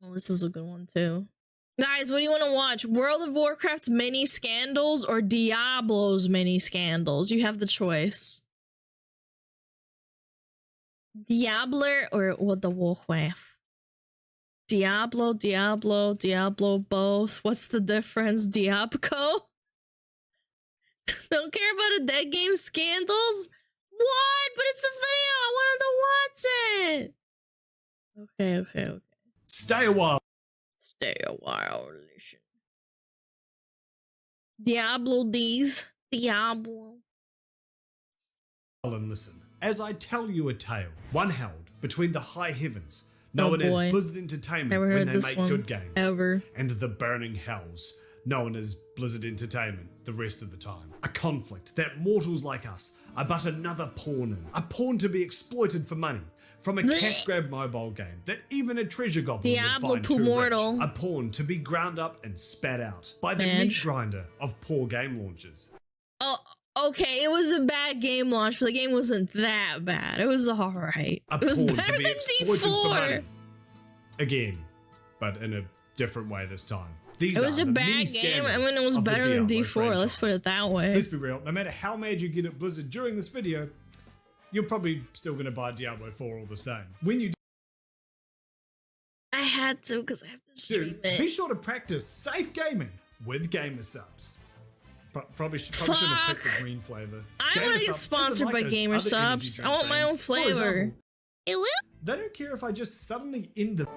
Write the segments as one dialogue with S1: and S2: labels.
S1: Oh, this is a good one too. Guys, what do you want to watch? World of Warcraft's many scandals or Diablo's many scandals? You have the choice. Diablo or what the Warcraft? Diablo, both. What's the difference? Diabco? Don't care about a dead game scandals? What? But it's a video. I wanted to watch it. Okay.
S2: Stay a while.
S1: Listen. Diablo these. Diablo.
S2: And listen, as I tell you a tale, one held between the high heavens, known as Blizzard Entertainment when they make good games, and the burning hells, known as Blizzard Entertainment the rest of the time. A conflict that mortals like us are but another pawn in. A pawn to be exploited for money. From a cash grab mobile game that even a treasure goblin would find too rich. A pawn to be ground up and spat out by the meat grinder of poor game launchers.
S1: Oh, okay, it was a bad game launch, but the game wasn't that bad. It was alright. It was better than D4. For money.
S2: Again, but in a different way this time. These
S1: it was a bad game. I mean, it was better than D4. Franchise. Let's put it that way.
S2: Let's be real. No matter how mad you get at Blizzard during this video, you're probably still going to buy Diablo 4 all the same. When you
S1: I had to because I have to stream it.
S2: Be sure to practice safe gaming with gamer subs. Probably shouldn't have picked the green flavor.
S1: I want to get sponsored by gamer subs. I want my own flavor.
S2: It will. They don't care if I just suddenly end the.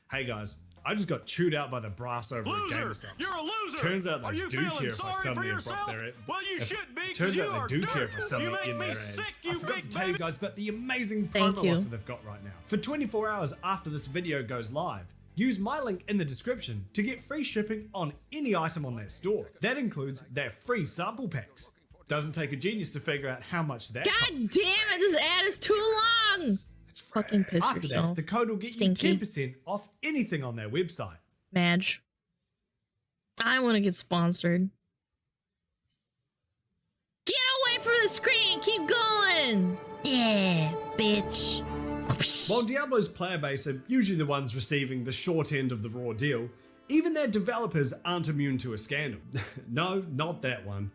S2: Hey guys, I just got chewed out by the brass over at gamer subs.
S3: You're a loser.
S2: Turns out they do care if I suddenly abrupt their ad.
S3: Well, you should be.
S2: Turns out they do care if I suddenly end their ads. I forgot to tell you guys about the amazing promo offer they've got right now. For 24 hours after this video goes live, use my link in the description to get free shipping on any item on their store. That includes their free sample packs. Doesn't take a genius to figure out how much that costs.
S1: God damn it, this ad is too long! Fucking piss
S2: After
S1: yourself.
S2: That, the code will get you 10% off anything on their website.
S1: Madge. I want to get sponsored. Get away from the screen! Keep going! Yeah, bitch.
S2: While Diablo's player base are usually the ones receiving the short end of the raw deal, even their developers aren't immune to a scandal. No, not that one.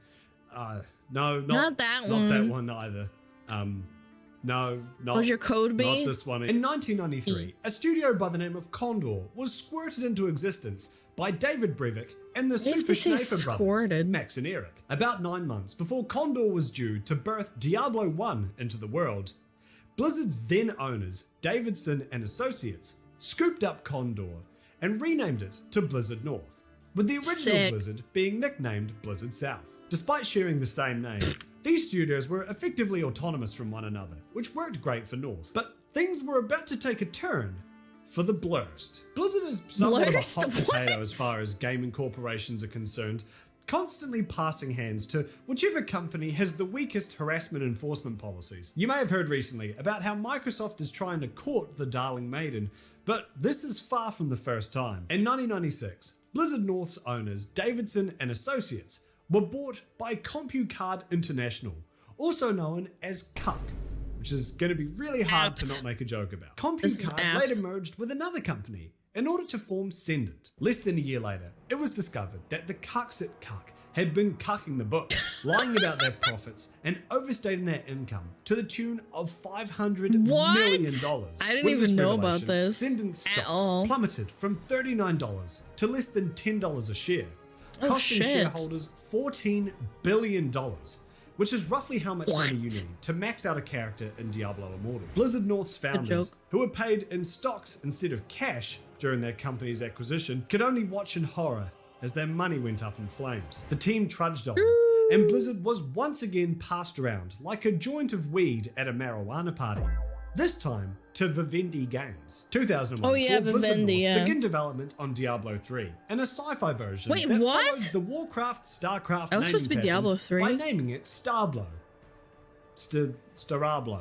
S2: No, not that one. Not that one either. No, not,
S1: was your code be?
S2: Not this one. In 1993, a studio by the name of Condor was squirted into existence by David Brevik and the Super Schnafer brothers, Max and Eric. About 9 months before Condor was due to birth Diablo 1 into the world, Blizzard's then owners, Davidson and Associates, scooped up Condor and renamed it to Blizzard North, with the original Blizzard being nicknamed Blizzard South. Despite sharing the same name, these studios were effectively autonomous from one another, which worked great for North. But things were about to take a turn for the Blurst. Blizzard is somewhat of a hot potato as far as gaming corporations are concerned, constantly passing hands to whichever company has the weakest harassment enforcement policies. You may have heard recently about how Microsoft is trying to court the darling maiden, but this is far from the first time. In 1996, Blizzard North's owners, Davidson and Associates, were bought by CompuCard International, also known as CUC, which is going to be really hard to not make a joke about. CompuCard later merged with another company in order to form Sendent. Less than a year later, it was discovered that the cucks at CUC had been cucking the books, lying about their profits and overstating their income to the tune of $500 million.
S1: I didn't even know about this
S2: Sendent stocks plummeted from $39 to less than $10 a share, costing shareholders $14 billion, which is roughly how much money you need to max out a character in Diablo Immortal. Blizzard North's founders, who were paid in stocks instead of cash during their company's acquisition, could only watch in horror as their money went up in flames. The team trudged on, and Blizzard was once again passed around like a joint of weed at a marijuana party. This time to Vivendi Games. 2001 saw Blizzard North begin development on Diablo 3, and a sci-fi version that followed the Warcraft StarCraft naming
S1: supposed to be Diablo 3
S2: by naming it Starblo. Starablo.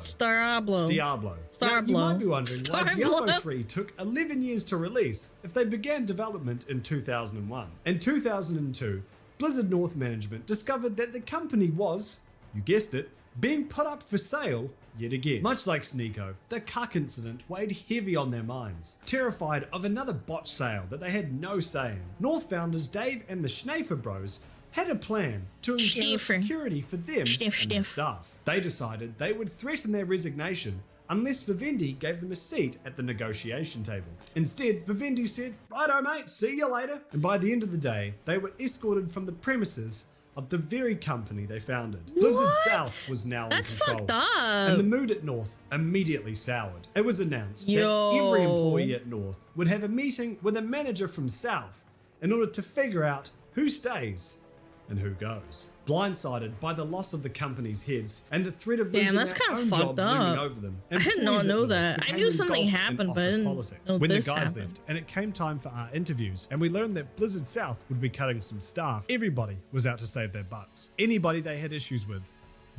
S2: Now, you might be wondering why Diablo 3 took 11 years to release if they began development in 2001. In 2002, Blizzard North management discovered that the company was, you guessed it, being put up for sale yet again. Much like Sneeko, the cuck incident weighed heavy on their minds. Terrified of another botched sale that they had no say in, North founders Dave and the Schnafer bros had a plan to ensure security for them and their staff. They decided they would threaten their resignation unless Vivendi gave them a seat at the negotiation table. Instead, Vivendi said, "Righto mate, see you later." And by the end of the day, they were escorted from the premises of the very company they founded. Blizzard South was now in control.
S1: Fucked up.
S2: And the mood at North immediately soured. It was announced that every employee at North would have a meeting with a manager from South in order to figure out who stays and who goes. Blindsided by the loss of the company's heads and the threat of losing their own jobs looming over them.
S1: I did not know that. I knew something happened, but I didn't know
S2: when the
S1: this
S2: guys
S1: happened.
S2: left and it came time for our interviews and we learned that Blizzard South would be cutting some staff, everybody was out to save their butts. Anybody they had issues with,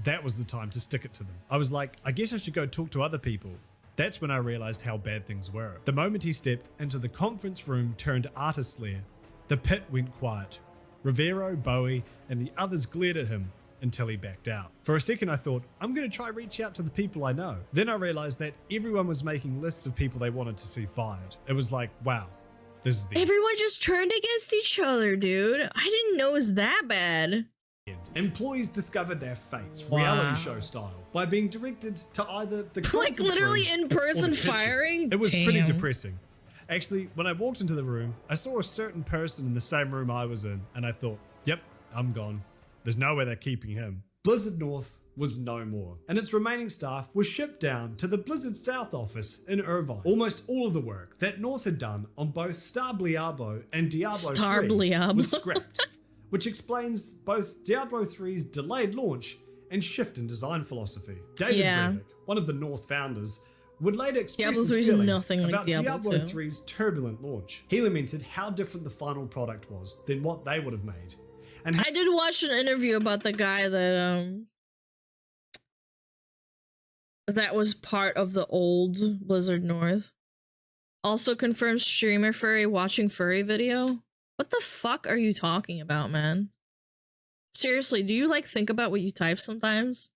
S2: that was the time to stick it to them. I was like, I guess I should go talk to other people. That's when I realized how bad things were. The moment he stepped into the conference room turned artist lair, the pit went quiet. Rivero, Bowie, and the others glared at him until he backed out. For a second I thought, I'm going to try reach out to the people I know. Then I realized that everyone was making lists of people they wanted to see fired. It was like, wow, this is the
S1: Everyone just turned against each other, dude. I didn't know it was that bad.
S2: end. Employees discovered their fates, reality show style, by being directed to either the
S1: Like literally
S2: room
S1: in person
S2: or the kitchen.
S1: firing?
S2: It was pretty
S1: Damn.
S2: depressing. Actually, when I walked into the room, I saw a certain person in the same room I was in, and I thought, yep, I'm gone. There's no way they're keeping him. Blizzard North was no more, and its remaining staff was shipped down to the Blizzard South office in Irvine. Almost all of the work that North had done on both Star Diablo and Diablo 3 was scrapped, which explains both Diablo 3's delayed launch and shift in design philosophy. David Brevik, one of the North founders, would later express his feelings about Diablo 3's turbulent launch. He lamented how different the final product was than what they would have made. And
S1: I did watch an interview about the guy that was part of the old Blizzard North. Also confirmed streamer furry watching furry video. What the fuck are you talking about, man? Seriously, do you like think about what you type sometimes?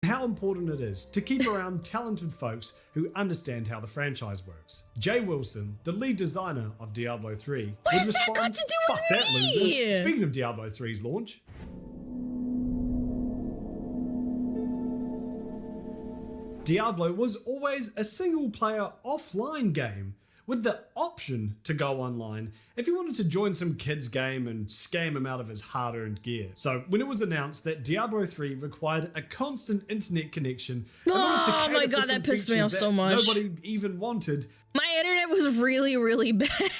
S2: how important it is to keep around talented folks who understand how the franchise works. Jay Wilson, the lead designer of Diablo 3,
S1: what
S2: would
S1: has
S2: respond,
S1: that got to do
S2: "Fuck
S1: with
S2: that,
S1: me?"
S2: loser. Speaking of Diablo 3's launch, Diablo was always a single-player offline game with the option to go online if you wanted to join some kid's game and scam him out of his hard-earned gear. So when it was announced that Diablo 3 required a constant internet connection in order to cater
S1: my
S2: for
S1: god,
S2: some
S1: that pissed me
S2: features
S1: off
S2: that
S1: so much.
S2: nobody even wanted,
S1: My internet was really, really bad.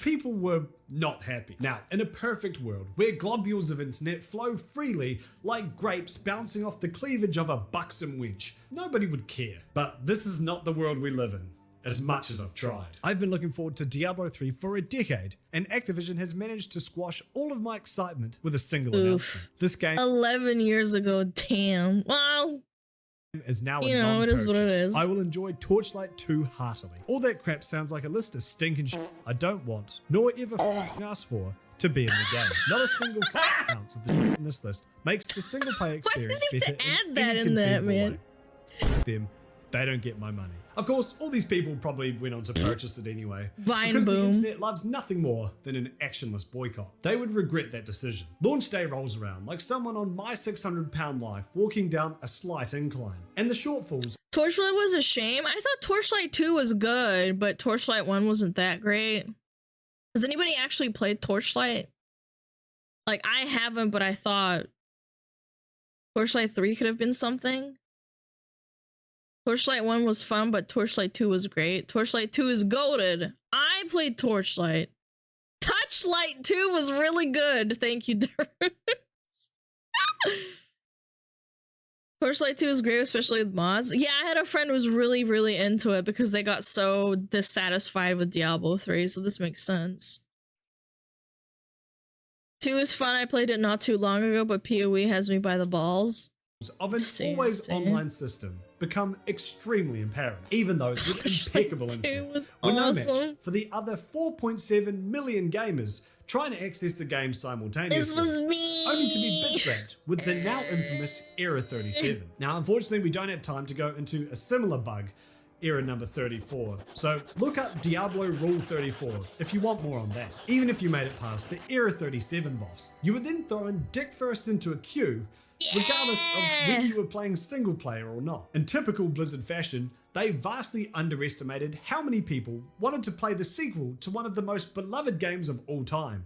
S2: people were not happy. Now, in a perfect world where globules of internet flow freely like grapes bouncing off the cleavage of a buxom wench, nobody would care. But this is not the world we live in, as much as I've tried. I've been looking forward to Diablo 3 for a decade, and Activision has managed to squash all of my excitement with a single announcement. This game
S1: 11 years ago, damn. Well,
S2: is now
S1: you
S2: a
S1: know, it
S2: non-purchase.
S1: is what it is.
S2: I will enjoy Torchlight 2 heartily. All that crap sounds like a list of stinking shit I don't want, nor ever asked for, to be in the game. Not a single ounce of the shit in this list makes the single player experience
S1: Why does he
S2: better
S1: have to add
S2: in
S1: that
S2: any
S1: in there,
S2: conceivable
S1: man?
S2: way. F them, they don't get my money. Of course, all these people probably went on to purchase it anyway,
S1: Vine
S2: because
S1: boom.
S2: the internet loves nothing more than an actionless boycott. They would regret that decision. Launch day rolls around like someone on my 600-pound life walking down a slight incline, and the shortfalls
S1: Torchlight was a shame. I thought Torchlight 2 was good, but Torchlight 1 wasn't that great. Has anybody actually played Torchlight? Like, I haven't, but I thought Torchlight 3 could have been something. Torchlight 1 was fun, but Torchlight 2 was great. Torchlight 2 is goated. I played Torchlight. Touchlight 2 was really good. Thank you, Derek. Torchlight 2 is great, especially with mods. Yeah, I had a friend who was really, really into it because they got so dissatisfied with Diablo 3, so this makes sense. 2 is fun. I played it not too long ago, but PoE has me by the balls.
S2: of an always online system become extremely apparent, even those with impeccable internet were no match for the other 4.7 million gamers trying to access the game simultaneously.
S1: This was me!
S2: Only to be bitch-slapped with the now infamous Error 37. Now, unfortunately, we don't have time to go into a similar bug, error number 34. So look up Diablo Rule 34 if you want more on that. Even if you made it past the Error 37 boss, you were then thrown dick first into a queue, regardless of whether you were playing single player or not. In typical Blizzard fashion, they vastly underestimated how many people wanted to play the sequel to one of the most beloved games of all time.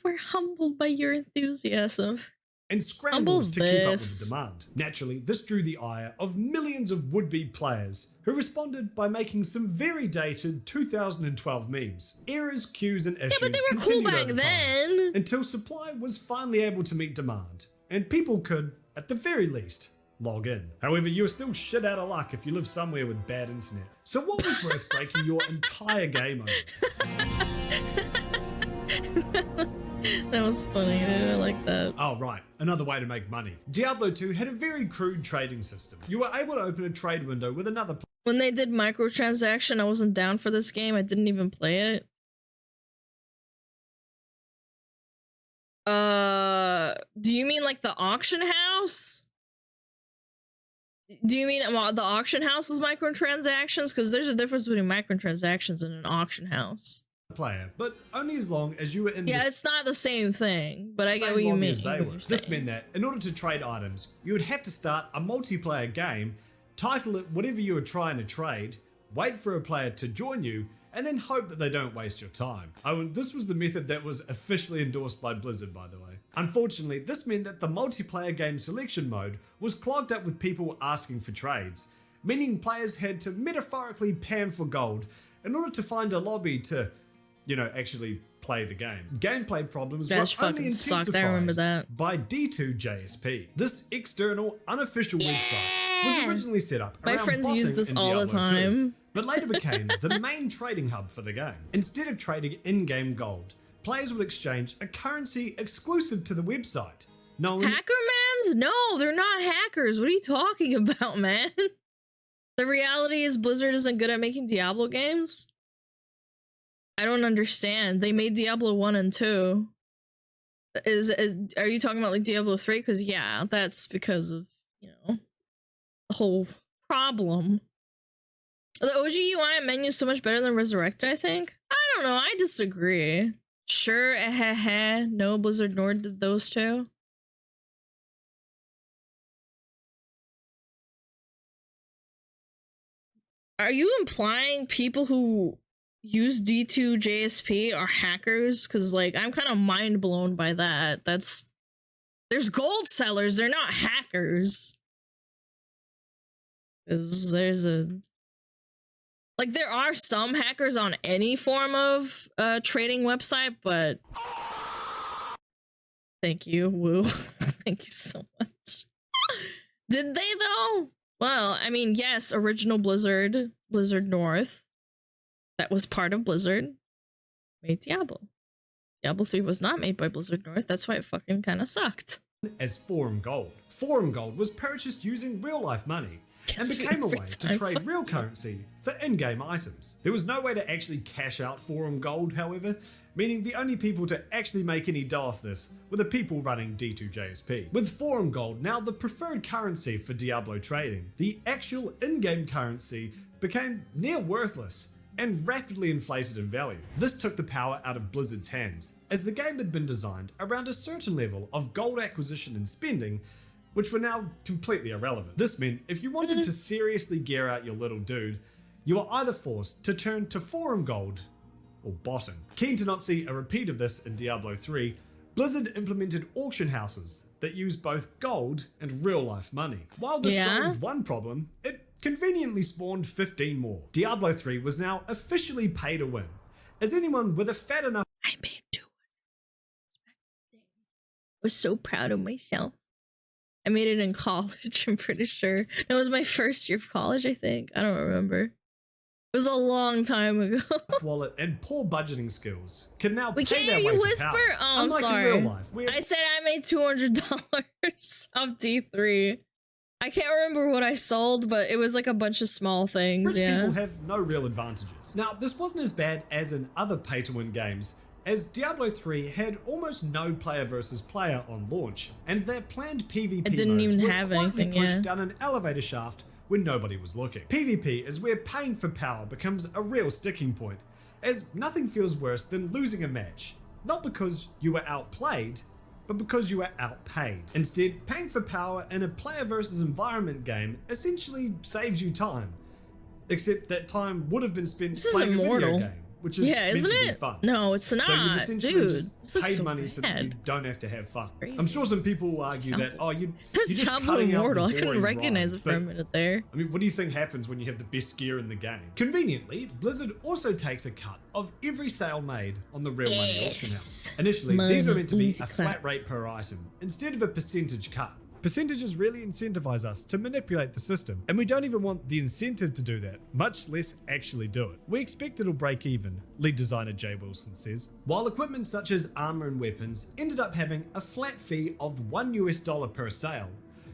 S1: We're humbled by your enthusiasm.
S2: And scrambled to keep up with the demand. Naturally, this drew the ire of millions of would-be players, who responded by making some very dated 2012 memes. Errors, queues, and issues
S1: but they were cool back then.
S2: Until supply was finally able to meet demand, and people could, at the very least, log in. However, you were still shit out of luck if you live somewhere with bad internet. So what was worth breaking your entire game over?
S1: That was funny, dude. I like that.
S2: Oh, right. Another way to make money. Diablo 2 had a very crude trading system. You were able to open a trade window with another player.
S1: When they did microtransaction, I wasn't down for this game. I didn't even play it. Do you mean like the auction house? Do you mean the auction house is microtransactions? Because there's a difference between microtransactions and an auction house.
S2: Player, but only as long as you were in
S1: it's not the same thing, but I get what you mean.
S2: This meant that in order to trade items, you would have to start a multiplayer game, title it whatever you were trying to trade, wait for a player to join you, and then hope that they don't waste your time. This was the method that was officially endorsed by Blizzard, by the way. Unfortunately, this meant that the multiplayer game selection mode was clogged up with people asking for trades, meaning players had to metaphorically pan for gold in order to find a lobby to actually play the game. Gameplay problems were only intensified by D2JSP. This external, unofficial website was originally set up around
S1: my friends use this all the time,
S2: but later became the main trading hub for the game. Instead of trading in-game gold, players would exchange a currency exclusive to the website.
S1: Hackermans? No, they're not hackers. What are you talking about, man? The reality is Blizzard isn't good at making Diablo games. I don't understand. They made Diablo 1 and 2. Are you talking about like Diablo 3? Because yeah, that's because of, the whole problem. The OG UI and menu is so much better than Resurrected, I think. I don't know, I disagree. Sure, no, Blizzard North did those two. Are you implying people who use D2JSP are hackers? Because like I'm kind of mind blown by that. There's gold sellers, they're not hackers. Because there are some hackers on any form of trading website, but thank you, woo. Thank you so much. Did they though? Well, I mean, yes, original Blizzard North, that was part of Blizzard, made Diablo. Diablo 3 was not made by Blizzard North, that's why it fucking kind of sucked.
S2: As Forum Gold. Forum Gold was purchased using real-life money and became a way to trade real currency for in-game items. There was no way to actually cash out Forum Gold, however, meaning the only people to actually make any dough off this were the people running D2JSP. With Forum Gold now the preferred currency for Diablo trading, the actual in-game currency became near worthless and rapidly inflated in value. This took the power out of Blizzard's hands, as the game had been designed around a certain level of gold acquisition and spending, which were now completely irrelevant. This meant if you wanted to seriously gear out your little dude, you were either forced to turn to Forum Gold or bottom. Keen to not see a repeat of this in Diablo 3, Blizzard implemented auction houses that used both gold and real-life money. While this solved one problem, it conveniently spawned 15 more. Diablo 3 was now officially pay to win, as anyone with a fat enough—
S1: I made 2. I was so proud of myself. I made it in college, I'm pretty sure. It was my first year of college, I think. I don't remember. It was a long time ago.
S2: Wallet and poor budgeting skills can now
S1: we
S2: pay
S1: can't
S2: their
S1: hear
S2: way
S1: you
S2: to
S1: whisper.
S2: power.
S1: Oh, I'm
S2: Unlike
S1: sorry.
S2: in real life,
S1: I said I made $200 off D3. I can't remember what I sold, but it was like a bunch of small things.
S2: Rich people have no real advantages. Now, this wasn't as bad as in other pay-to-win games, as Diablo 3 had almost no player versus player on launch, and their planned PvP modes were quietly pushed down an elevator shaft when nobody was looking. PvP is where paying for power becomes a real sticking point, as nothing feels worse than losing a match, not because you were outplayed, but because you were outpaid. Instead, paying for power in a player versus environment game essentially saves you time, except that time would have been spent playing a video game, which is meant to be fun.
S1: No, it's not.
S2: So you've essentially just paid
S1: so
S2: money so that you don't have to have fun.
S1: Crazy.
S2: I'm sure some people will argue that, oh, you're just
S1: Diablo
S2: cutting
S1: Immortal.
S2: out the
S1: I couldn't
S2: boring
S1: recognize
S2: rhyme.
S1: it for a minute there.
S2: I mean, what do you think happens when you have the best gear in the game? Conveniently, Blizzard also takes a cut of every sale made on the real money auction house. Initially, these were meant to be a flat rate per item instead of a percentage cut. Percentages really incentivize us to manipulate the system, and we don't even want the incentive to do that, much less actually do it. We expect it'll break even, lead designer Jay Wilson says. While equipment such as armor and weapons ended up having a flat fee of $1 per sale,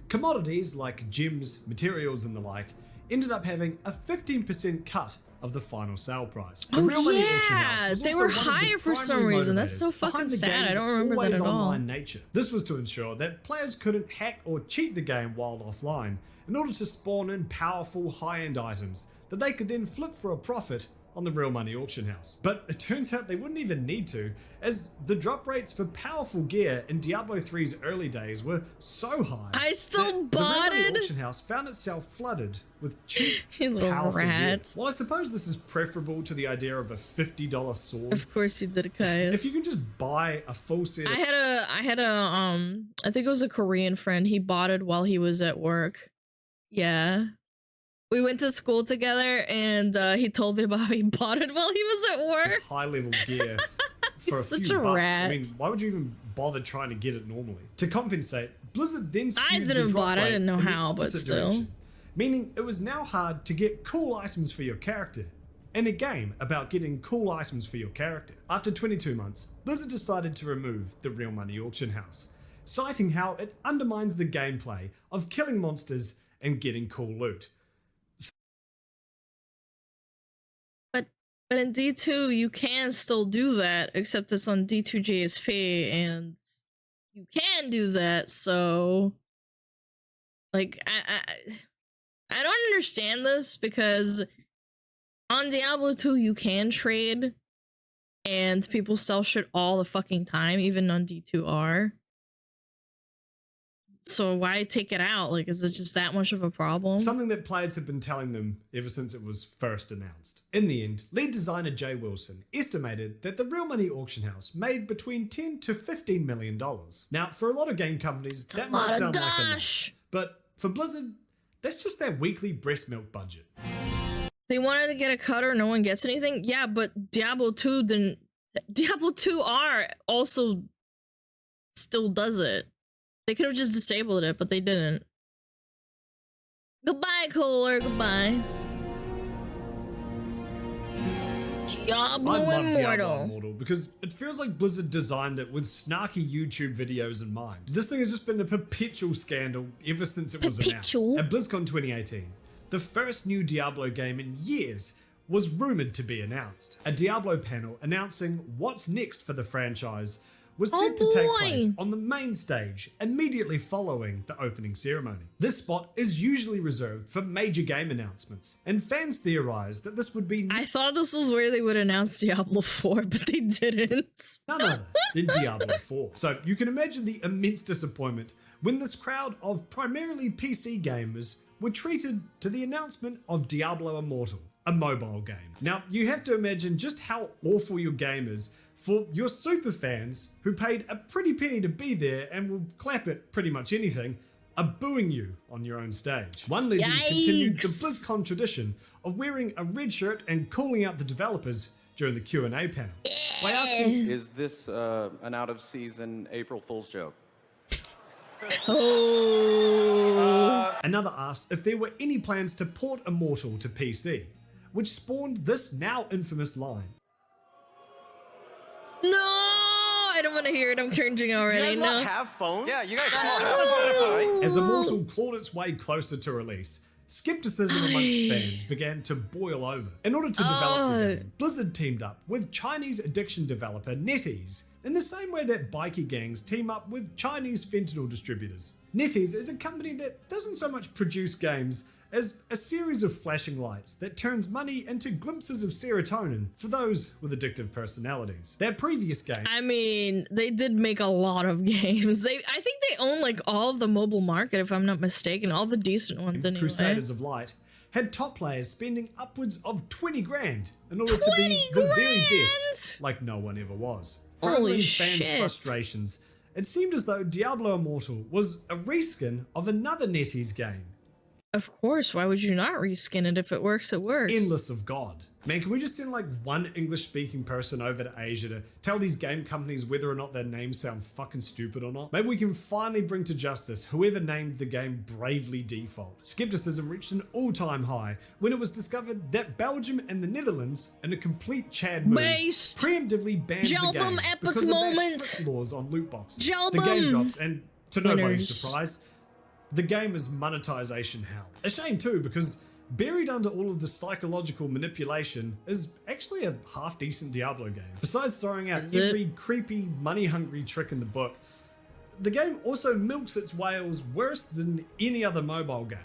S2: commodities like gems, materials and the like ended up having a 15% cut of the final sale price. The real money auction house was
S1: they
S2: also
S1: were
S2: one of the
S1: higher for some
S2: primary
S1: reason. That's
S2: motivators
S1: so fucking
S2: behind the
S1: sad. I
S2: game's
S1: don't remember that
S2: always
S1: at all.
S2: online nature. This was to ensure that players couldn't hack or cheat the game while offline in order to spawn in powerful high-end items that they could then flip for a profit on the real money auction house. But it turns out they wouldn't even need to, as the drop rates for powerful gear in Diablo 3's early days were so high.
S1: I still
S2: that
S1: bought
S2: the real money
S1: it.
S2: auction house found itself flooded with cheap,
S1: You little
S2: powerful gear.
S1: rat.
S2: While I suppose this is preferable to the idea of a $50 sword,
S1: Of course you did, Caius.
S2: if you can just buy a full set of
S1: I had a I think it was a Korean friend. He bought it while he was at work. Yeah. We went to school together, and he told me about how he bought it while he was at work.
S2: high-level gear for a
S1: such
S2: few
S1: a
S2: bucks.
S1: rat.
S2: I mean, why would you even bother trying to get it normally? To compensate, Blizzard then skewed
S1: didn't
S2: the drop
S1: buy it, I
S2: rate
S1: didn't know
S2: in the
S1: how, but
S2: opposite
S1: still.
S2: direction, meaning it was now hard to get cool items for your character. In a game about getting cool items for your character. After 22 months, Blizzard decided to remove the real money auction house, citing how it undermines the gameplay of killing monsters and getting cool loot.
S1: But in D2, you can still do that, except it's on D2 GSP, and you can do that, so... Like, I don't understand this, because on Diablo 2, you can trade, and people sell shit all the fucking time, even on D2R. So why take it out? Like, is it just that much of a problem?
S2: Something that players have been telling them ever since it was first announced. In the end, lead designer Jay Wilson estimated that the real money auction house made between $10 to $15 million. Now, for a lot of game companies, that might sound like enough, but for Blizzard, that's just their weekly breast milk budget.
S1: They wanted to get a cut or no one gets anything? Yeah, but Diablo 2 didn't... Diablo 2R also still does it. They could have just disabled it, but they didn't. Goodbye, Kohler. Goodbye. Diablo Immortal.
S2: Because it feels like Blizzard designed it with snarky YouTube videos in mind. This thing has just been a perpetual scandal ever since it was announced. At BlizzCon 2018, the first new Diablo game in years was rumored to be announced. A Diablo panel announcing what's next for the franchise was set to take place on the main stage immediately following the opening ceremony. This spot is usually reserved for major game announcements, and fans theorized that this would be
S1: I thought this was where they would announce Diablo 4, but they didn't.
S2: none other than Diablo 4. So you can imagine the immense disappointment when this crowd of primarily PC gamers were treated to the announcement of Diablo Immortal, a mobile game. Now, you have to imagine just how awful your game is for your super fans who paid a pretty penny to be there and will clap at pretty much anything, are booing you on your own stage. One legend continued the BlizzCon tradition of wearing a red shirt and calling out the developers during the Q&A panel by asking,
S3: "Is this an out-of-season April Fool's joke?"
S2: Another asked if there were any plans to port Immortal to PC, which spawned this now infamous line.
S1: No, I don't want to hear it. I'm cringing already.
S3: You guys
S1: No.
S3: not have phones?
S4: Yeah, you guys all have Spotify.
S2: As Immortal clawed its way closer to release, skepticism amongst fans began to boil over. In order to develop the game, Blizzard teamed up with Chinese addiction developer NetEase, in the same way that bikie gangs team up with Chinese fentanyl distributors. NetEase is a company that doesn't so much produce games as a series of flashing lights that turns money into glimpses of serotonin for those with addictive personalities. Their previous game,
S1: I mean, they did make a lot of games. I think they own like all of the mobile market, if I'm not mistaken, all the decent ones anyway.
S2: Crusaders of Light, had top players spending upwards of 20 grand in order to be the very best, like no one ever was.
S1: Holy
S2: Furthering
S1: shit.
S2: fans' frustrations, it seemed as though Diablo Immortal was a reskin of another NetEase game,
S1: Of course, why would you not reskin it? If it works, it works.
S2: Endless of God. Man, can we just send like one English-speaking person over to Asia to tell these game companies whether or not their names sound fucking stupid or not? Maybe we can finally bring to justice whoever named the game Bravely Default. Skepticism reached an all-time high when it was discovered that Belgium and the Netherlands, in a complete Chad move,
S1: Based.
S2: preemptively banned the
S1: Jalbum
S2: game
S1: epic
S2: because of their
S1: moment.
S2: strict laws on loot boxes. The
S1: Jalbum.
S2: game drops, and to nobody's
S1: Winners.
S2: surprise, the game is monetization hell. A shame too, because buried under all of the psychological manipulation is actually a half-decent Diablo game. Besides throwing out
S1: Is it?
S2: every creepy, money-hungry trick in the book, the game also milks its whales worse than any other mobile game.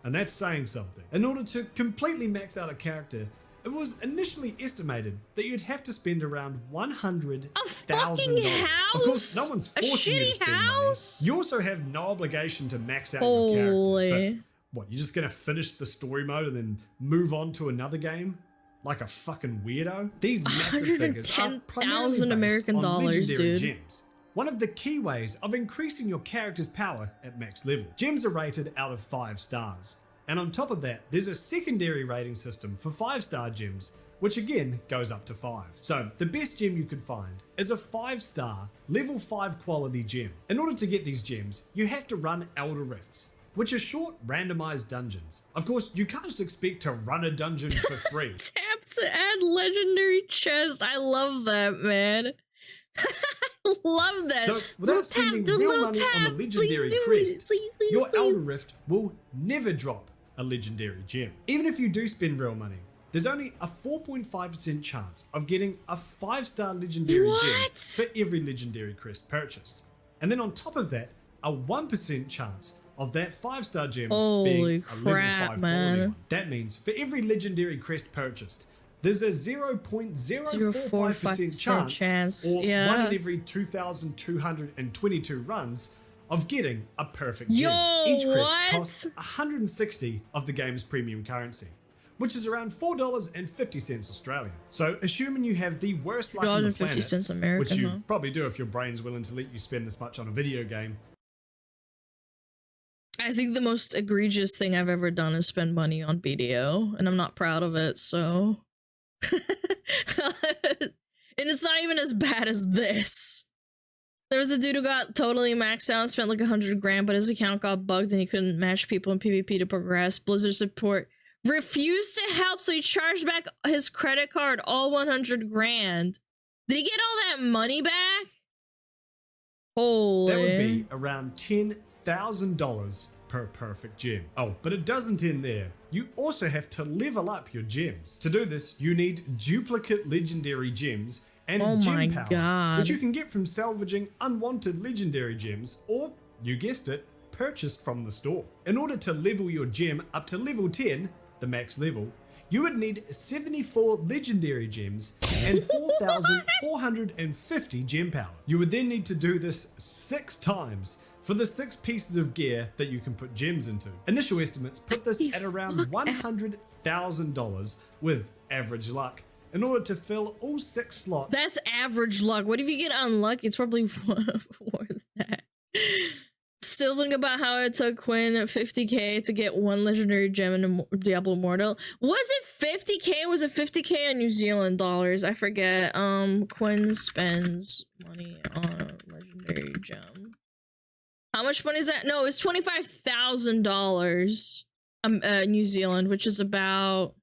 S2: And that's saying something. In order to completely max out a character, it was initially estimated that you'd have to spend around $100,000. Of course, no one's
S1: A
S2: forcing you to
S1: shitty
S2: spend
S1: house?
S2: money. You also have no obligation to max out your character.
S1: Holy.
S2: But what, you're just gonna finish the story mode and then move on to another game? Like a fucking weirdo? These massive figures are primarily
S1: 110,000
S2: based
S1: American
S2: on
S1: dollars,
S2: legendary
S1: dude.
S2: gems. One of the key ways of increasing your character's power at max level. Gems are rated out of 5 stars. And on top of that, there's a secondary rating system for 5-star gems, which again goes up to 5. So the best gem you could find is a 5-star, level 5 quality gem. In order to get these gems, you have to run Elder Rifts, which are short randomized dungeons. Of course, you can't just expect to run a dungeon for free.
S1: Tap to add legendary chest. I love that, man. I love that.
S2: So without spending real money on a legendary crest, your Elder Rift will never drop a legendary gem. Even if you do spend real money, there's only a 4.5% chance of getting a 5-star legendary gem for every legendary crest purchased. And then on top of that, a 1% chance of that 5-star gem being a level 5 quality one. That means for every legendary crest purchased, there's a 0.045% chance, or 1 in every 2,222 runs, of getting a perfect gem. Each crest costs 160 of the game's premium currency, which is around $4.50 Australian. So assuming you have the worst luck on the planet,
S1: American,
S2: which you probably do if your brain's willing to let you spend this much on a video game.
S1: I think the most egregious thing I've ever done is spend money on BDO, and I'm not proud of it, so... And it's not even as bad as this. There was a dude who got totally maxed out and spent like 100 grand, but his account got bugged and he couldn't match people in PvP to progress. Blizzard support refused to help, so he charged back his credit card, all 100 grand. Did he get all that money back? Holy.
S2: That would be around $10,000 per perfect gem. Oh, but it doesn't end there. You also have to level up your gems. To do this, you need duplicate legendary gems and gem power, which you can get from salvaging unwanted legendary gems, or, you guessed it, purchased from the store. In order to level your gem up to level 10, the max level, you would need 74 legendary gems and 4,450 gem power. You would then need to do this 6 times for the 6 pieces of gear that you can put gems into. Initial estimates put this at around $100,000 with average luck, in order to fill all 6 slots.
S1: That's average luck. What if you get unlucky? It's probably worth that. Still think about how it took Quinn 50k to get 1 legendary gem in Diablo Immortal. Was it 50k? Was it 50k in New Zealand dollars? I forget. Quinn spends money on a legendary gem. How much money is that? No, it's $25,000 New Zealand, which is about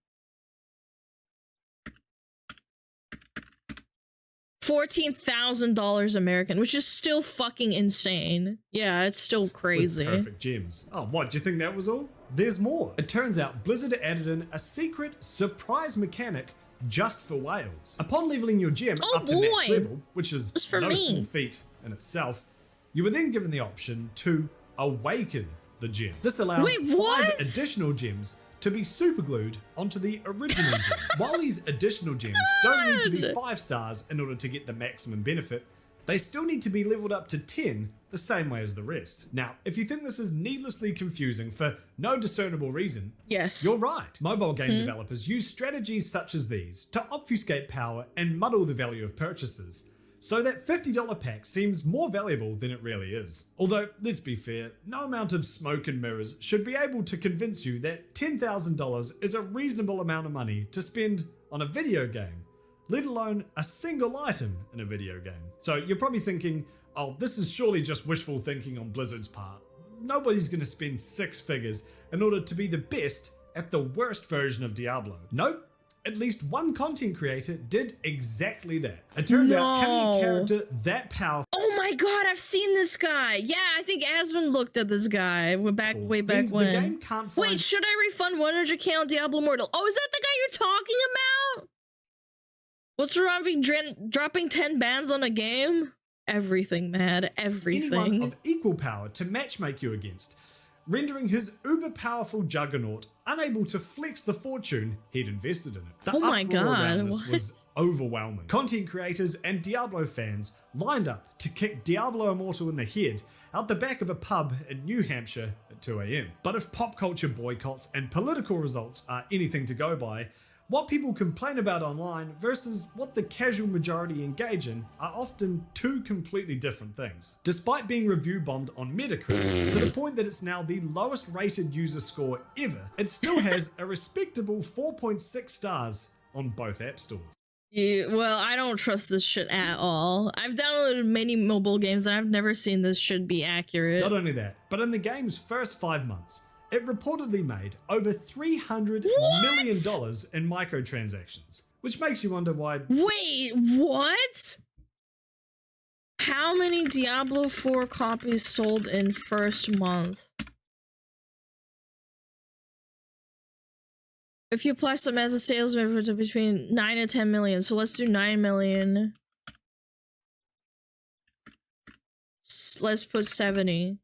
S1: $14,000 American, which is still fucking insane. Yeah, it's still crazy.
S2: With perfect gems. Oh, what, do you think that was all? There's more. It turns out Blizzard added in a secret surprise mechanic just for whales. Upon leveling your gem up to max level, which is no small feat in itself, you were then given the option to awaken the gem. This allows 5 additional gems to be superglued onto the original gem. While these additional gems don't need to be 5 stars in order to get the maximum benefit, they still need to be leveled up to 10 the same way as the rest. Now, if you think this is needlessly confusing for no discernible reason,
S1: yes,
S2: you're right. Mobile game developers use strategies such as these to obfuscate power and muddle the value of purchases, so that $50 pack seems more valuable than it really is. Although, let's be fair, no amount of smoke and mirrors should be able to convince you that $10,000 is a reasonable amount of money to spend on a video game, let alone a single item in a video game. So you're probably thinking, oh, this is surely just wishful thinking on Blizzard's part. Nobody's gonna spend 6 figures in order to be the best at the worst version of Diablo. Nope. At least one content creator did exactly that. It turns out having a character that powerful.
S1: Oh my god, I've seen this guy. Yeah, I think Asmund looked at this guy way back when.
S2: The game can't find.
S1: Wait, should I refund 100k on Diablo Immortal? Oh, is that the guy you're talking about? What's wrong with dropping 10 bans on a game? Everything, man, everything.
S2: Anyone of equal power to matchmake you against, rendering his uber-powerful juggernaut unable to flex the fortune he'd invested in it. The uproar around this was overwhelming. Content creators and Diablo fans lined up to kick Diablo Immortal in the head out the back of a pub in New Hampshire at 2 AM. But if pop culture boycotts and political results are anything to go by, what people complain about online versus what the casual majority engage in are often two completely different things. Despite being review bombed on Metacritic to the point that it's now the lowest rated user score ever, it still has a respectable 4.6 stars on both app stores.
S1: Yeah, well, I don't trust this shit at all. I've downloaded many mobile games and I've never seen this shit be accurate.
S2: Not only that, but in the game's first 5 months, it reportedly made over $300 million in microtransactions, which makes you wonder why.
S1: Wait, what? How many Diablo 4 copies sold in first month? If you apply some as a sales member to between 9 and 10 million, so let's do 9 million. Let's put 70.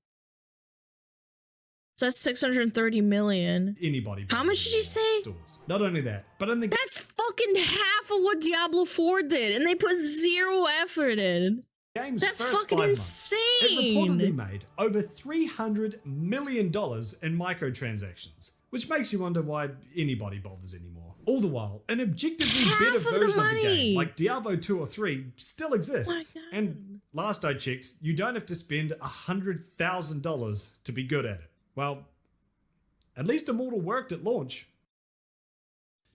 S1: So that's 630 million.
S2: Anybody.
S1: How much did you say?
S2: Stores. Not only that, but in the
S1: that's fucking half of what Diablo 4 did, and they put zero effort in.
S2: Game's
S1: that's
S2: first
S1: fucking
S2: 5 months,
S1: insane.
S2: It reportedly made over $300 million in microtransactions, which makes you wonder why anybody bothers anymore. All the while, an objectively better version of the game, like Diablo 2 or 3, still exists. And last I checked, you don't have to spend $100,000 to be good at it. Well, at least Immortal worked at launch.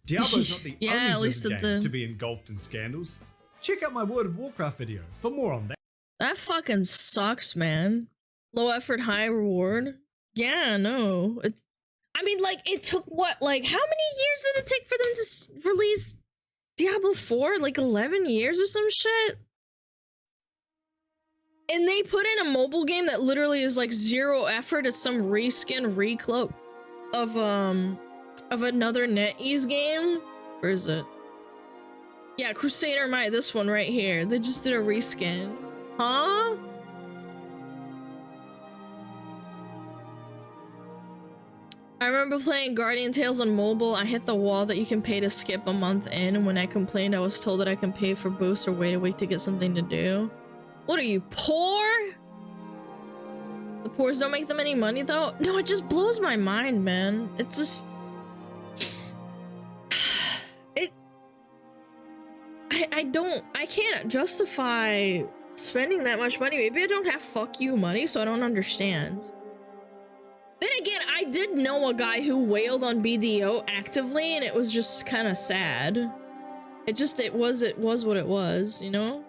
S2: Diablo's not the only Blizzard game to be engulfed in scandals. Check out my World of Warcraft video for more on that.
S1: That fucking sucks, man. Low effort, high reward. Yeah, no. I mean, like, it took what? Like, how many years did it take for them to release Diablo 4? Like 11 years or some shit? And they put in a mobile game that literally is like zero effort. It's some reskin recloak of another NetEase game. Where is it? Yeah, Crusader Might, this one right here. They just did a reskin. Huh? I remember playing Guardian Tales on mobile. I hit the wall that you can pay to skip a month in, and when I complained, I was told that I can pay for boosts or wait a week to get something to do. What are you, poor? The poors don't make them any money though? No, it just blows my mind, man. It just... I can't justify spending that much money. Maybe I don't have fuck you money, so I don't understand. Then again, I did know a guy who wailed on BDO actively, and it was just kind of sad. It was what it was, you know?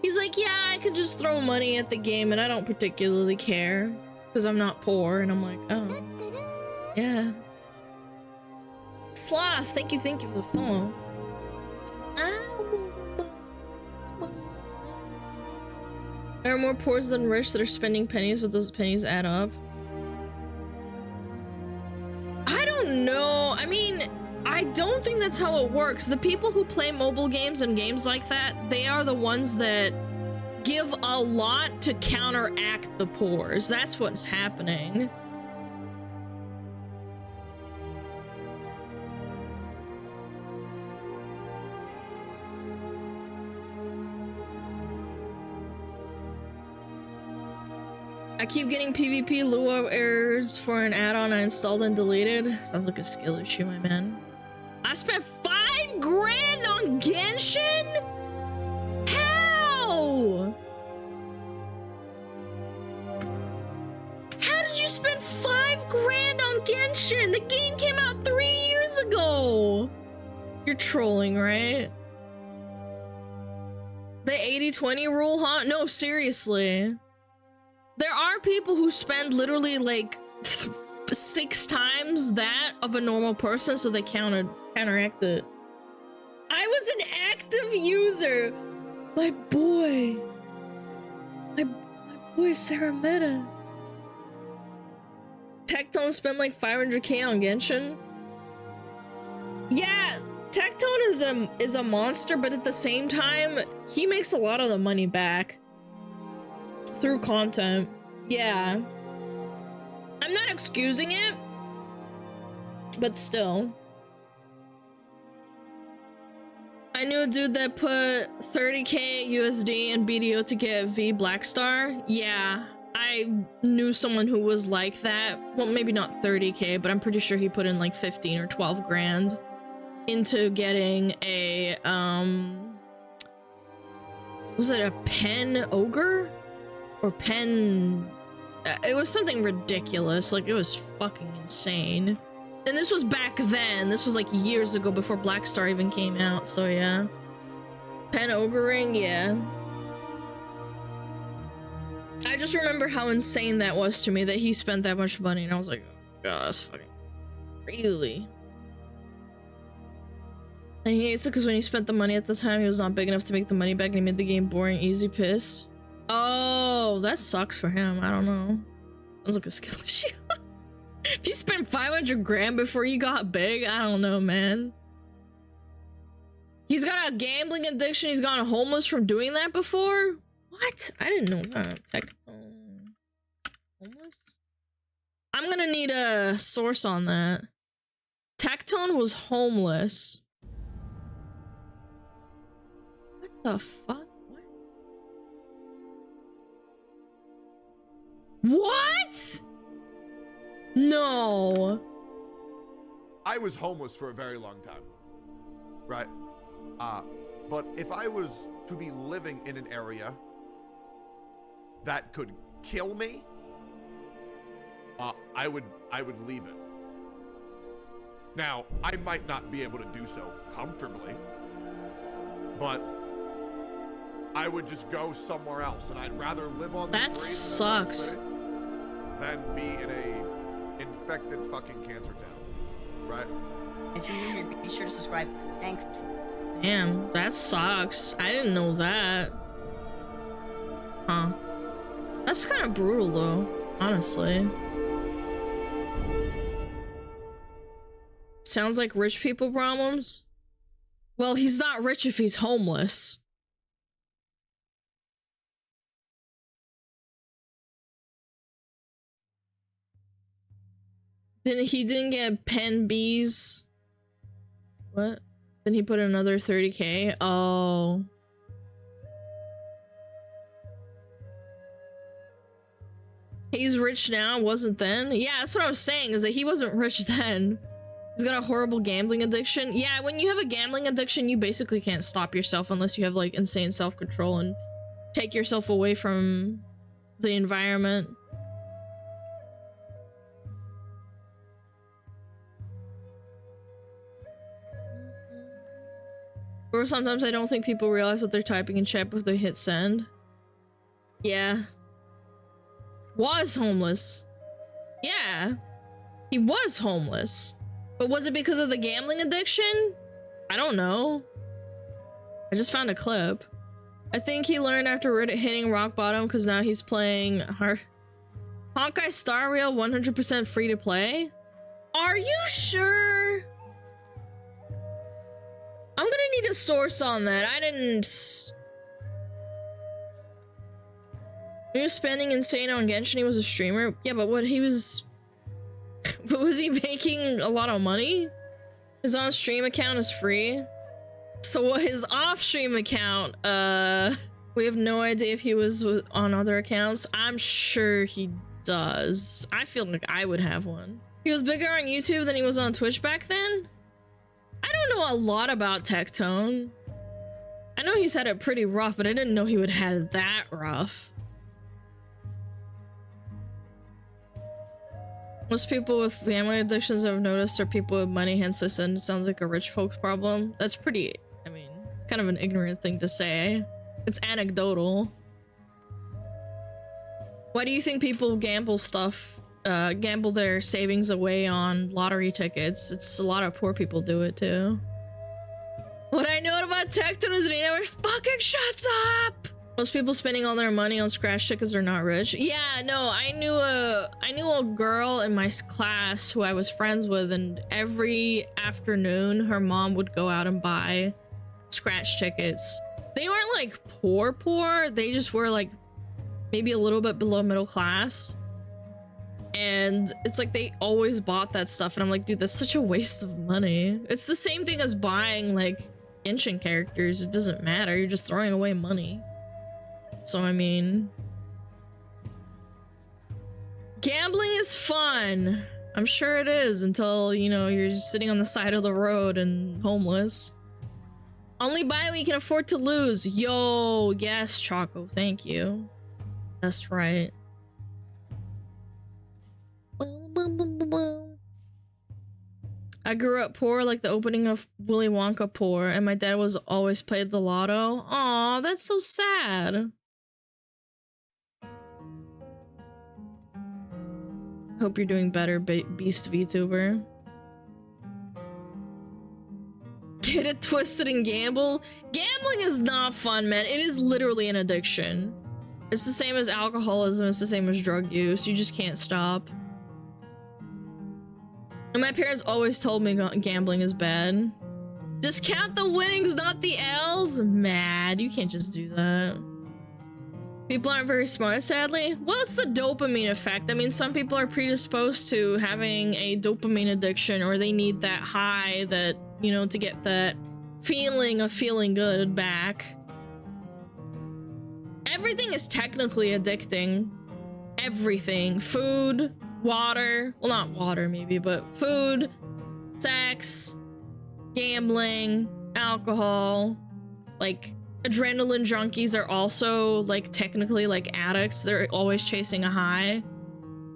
S1: He's like, yeah, I could just throw money at the game and I don't particularly care because I'm not poor. And I'm like, oh, yeah. Sloth, thank you for the follow. There are more poor than rich that are spending pennies, but those pennies add up. I don't know. I mean, I don't think that's how it works. The people who play mobile games and games like that, they are the ones that give a lot to counteract the poors. That's what's happening. I keep getting PvP Lua errors for an add-on I installed and deleted. Sounds like a skill issue, my man. I spent 5 grand on Genshin? How? How did you spend 5 grand on Genshin? The game came out 3 years ago. You're trolling, right? The 80-20 rule, huh? No, seriously. There are people who spend literally like 6 times that of a normal person, so they counteract it. I was an active user. My boy Sarah Meta. Tectone spent like 500k on Genshin. Yeah, Tectone is a monster, but at the same time, he makes a lot of the money back. Through content. Yeah. I'm not excusing it, but still. I knew a dude that put 30k USD in BDO to get V Blackstar. Yeah, I knew someone who was like that. Well, maybe not 30k, but I'm pretty sure he put in like 15 or 12 grand into getting a, was it a pen ogre? Or pen... it was something ridiculous. Like, it was fucking insane. And this was back then. This was like years ago before Blackstar even came out, so yeah. Pen ogering, yeah. I just remember how insane that was to me, that he spent that much money, and I was like, oh god, that's fucking crazy. And he hates it because when he spent the money at the time, he was not big enough to make the money back, and he made the game boring, easy piss. Oh, that sucks for him. I don't know. Sounds like a skill issue. If you spent 500 grand before you got big, I don't know, man. He's got a gambling addiction. He's gotten homeless from doing that before? What? I didn't know that. Tectone. Homeless? I'm gonna need a source on that. Tectone was homeless. What the fuck? What? No.
S5: I was homeless for a very long time, right? But if I was to be living in an area that could kill me, I would leave it. Now, I might not be able to do so comfortably, but I would just go somewhere else, and I'd rather live on the street.
S1: That sucks.
S5: Than be in a infected fucking cancer town, right?
S6: If you're new, be sure to subscribe. Thanks.
S1: Damn, that sucks. I didn't know that. Huh. That's kind of brutal, though, honestly. Sounds like rich people problems. Well, he's not rich if he's homeless. He didn't get pen B's. What? Then he put another 30k. Oh. He's rich now, wasn't then? Yeah, that's what I was saying, is that he wasn't rich then. He's got a horrible gambling addiction. Yeah, when you have a gambling addiction, you basically can't stop yourself unless you have like insane self-control and take yourself away from the environment. Or sometimes I don't think people realize what they're typing in chat before they hit send. Yeah. Was homeless. Yeah. He was homeless. But was it because of the gambling addiction? I don't know. I just found a clip. I think he learned after hitting rock bottom because now he's playing Honkai Star Rail 100% free to play. Are you sure? I'm gonna need a source on that. I didn't. He was spending insane on Genshin. He was a streamer. Yeah, but what he was. But was he making a lot of money? His on-stream account is free. So his off-stream account, we have no idea if he was on other accounts. I'm sure he does. I feel like I would have one. He was bigger on YouTube than he was on Twitch back then? I don't know a lot about Tectone. I know he's had it pretty rough, but I didn't know he would have it that rough. Most people with family addictions I've noticed are people with money, hence I said it sounds like a rich folks problem. That's pretty, I mean, it's kind of an ignorant thing to say. It's anecdotal. Why do you think people gamble stuff, gamble their savings away on lottery tickets? It's a lot of poor people do it too. What I know about Tecton is that he never fucking shuts up! Most people spending all their money on scratch tickets are not rich. Yeah, no, I knew a girl in my class who I was friends with, and every afternoon her mom would go out and buy scratch tickets. They weren't like poor, they just were like maybe a little bit below middle class. And it's like they always bought that stuff, and I'm like, dude, that's such a waste of money. It's the same thing as buying like Genshin characters. It doesn't matter, you're just throwing away money. So, I mean, gambling is fun. I'm sure it is until, you know, you're sitting on the side of the road and homeless. Only buy what you can afford to lose. Yo, yes, Choco, thank you. That's right. I grew up poor, like the opening of Willy Wonka poor, and my dad was always played the lotto. Aw, that's so sad. Hope you're doing better, Beast VTuber. Get it twisted and gamble? Gambling is not fun, man. It is literally an addiction. It's the same as alcoholism, it's the same as drug use. You just can't stop. And my parents always told me gambling is bad. Just count the winnings, not the L's? Mad, you can't just do that. People aren't very smart, sadly. Well, it's the dopamine effect. I mean, some people are predisposed to having a dopamine addiction, or they need that high that, you know, to get that feeling of feeling good back. Everything is technically addicting. Everything. Food, water. Well, not water maybe, but food, sex, gambling, alcohol, like... Adrenaline junkies are also, like, technically, like, addicts. They're always chasing a high.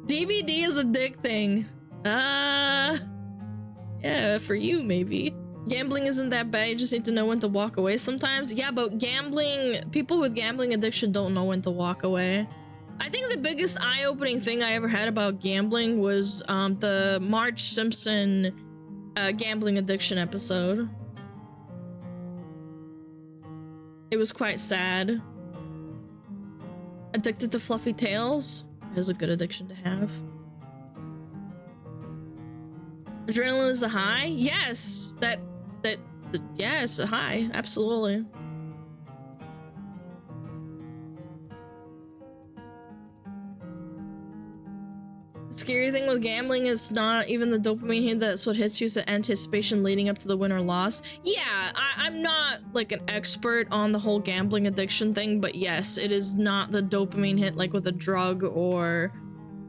S1: DVD is addicting. Yeah, for you, maybe. Gambling isn't that bad. You just need to know when to walk away sometimes. Yeah, but gambling... People with gambling addiction don't know when to walk away. I think the biggest eye-opening thing I ever had about gambling was, the Marge Simpson, gambling addiction episode. It was quite sad. Addicted to fluffy tails? It is a good addiction to have. Adrenaline is a high? Yes! Yeah, it's a high. Absolutely. The scary thing with gambling is not even the dopamine hit, that's what hits you, it's the anticipation leading up to the win or loss. Yeah, I'm not like an expert on the whole gambling addiction thing, but yes, it is not the dopamine hit like with a drug or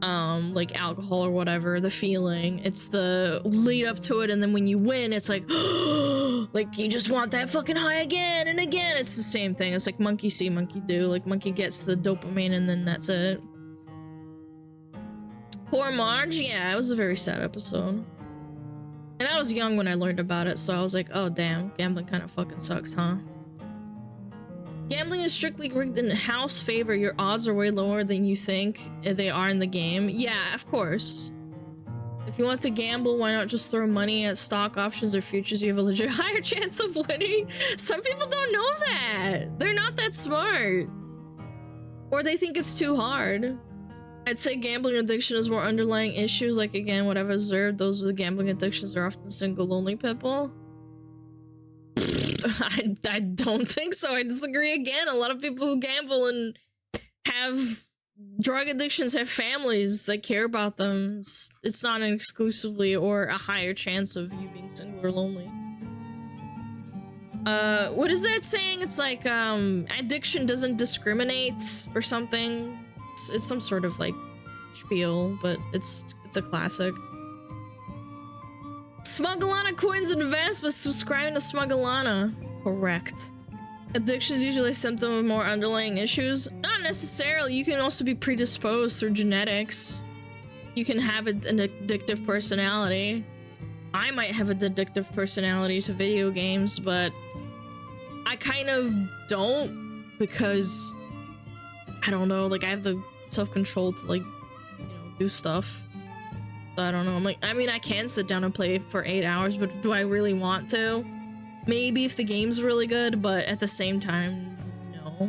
S1: like alcohol or whatever, the feeling. It's the lead up to it, and then when you win, it's like, like you just want that fucking high again and again. It's the same thing. It's like monkey see, monkey do. Like monkey gets the dopamine and then that's it. Poor Marge? Yeah, it was a very sad episode. And I was young when I learned about it, so I was like, oh damn, gambling kind of fucking sucks, huh? Gambling is strictly rigged in house favor. Your odds are way lower than you think they are in the game. Yeah, of course. If you want to gamble, why not just throw money at stock options or futures? You have a legit higher chance of winning. Some people don't know that. They're not that smart. Or they think it's too hard. I'd say gambling addiction has more underlying issues. Like, again, what I've observed, those with gambling addictions are often single, lonely people. I don't think so. I disagree again. A lot of people who gamble and have drug addictions have families that care about them. It's not an exclusively or a higher chance of you being single or lonely. What is that saying? It's like, addiction doesn't discriminate or something. It's some sort of like spiel, but it's a classic. Smugglana coins invest by subscribing to Smugglana. Correct. Addiction is usually a symptom of more underlying issues. Not necessarily. You can also be predisposed through genetics. You can have an addictive personality. I might have an addictive personality to video games, but I kind of don't, because I don't know, like I have the self-control to like, you know, do stuff. So I don't know. I'm like, I mean, I can sit down and play for 8 hours, but do I really want to? Maybe if the game's really good, but at the same time, no.